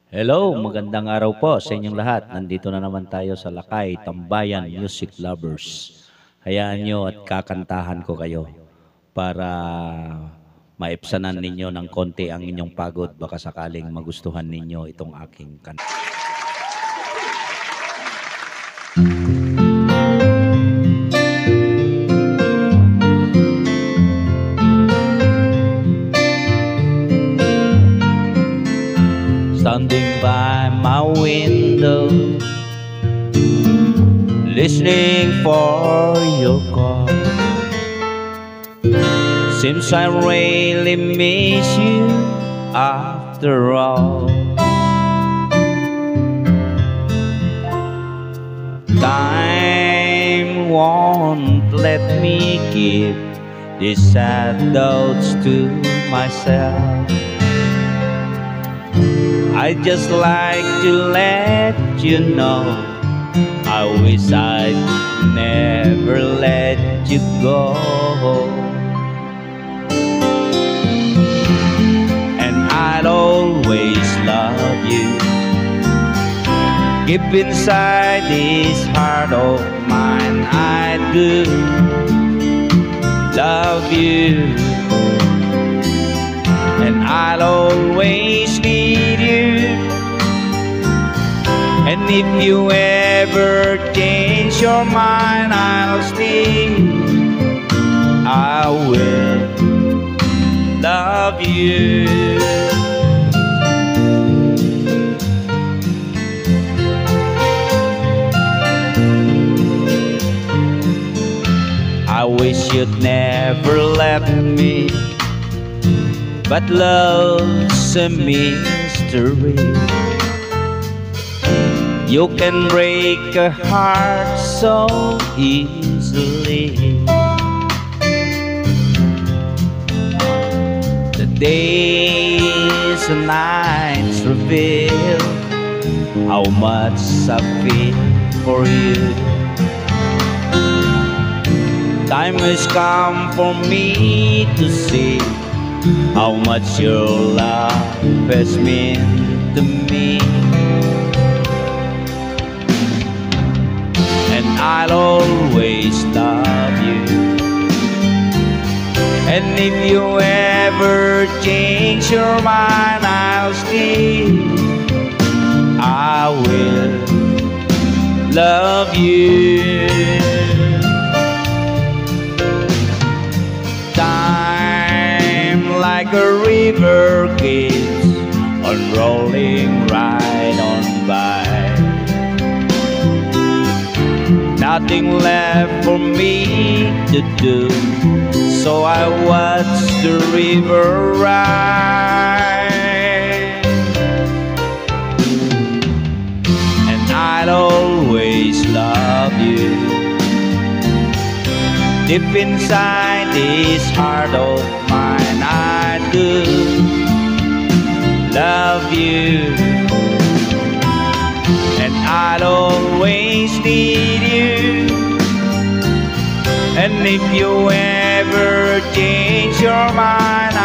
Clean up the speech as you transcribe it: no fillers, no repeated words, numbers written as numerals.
Hello, magandang araw po sa inyong lahat. Nandito na naman tayo sa Lakay, Tambayan Music Lovers. Hayaan nyo at kakantahan ko kayo para maipsanan ninyo ng konti ang inyong pagod. Baka sakaling magustuhan ninyo itong aking kanta. Standing by my window, listening for your call. Seems I really miss you after all. Time won't let me keep these sad thoughts to myself. I'd just like to let you know I wish I'd never let you go. And I'd always love you. Deep inside this heart of mine, I do love you. And I'll always need you. And if you ever change your mind, I'll stay. I will love you. I wish you'd never left me, but love's a mystery. You can break a heart so easily. The days and nights reveal how much I feel for you. Time has come for me to see how much your love has meant to me. And I'll always love you. And if you ever change your mind, I'll stay. I will love you. Like a river keeps on rolling right on by. Nothing left for me to do, so I watch the river rise. And I'd always love you. Deep inside this heart of mine, I do love you. And I'd always need you. And if you ever change your mind,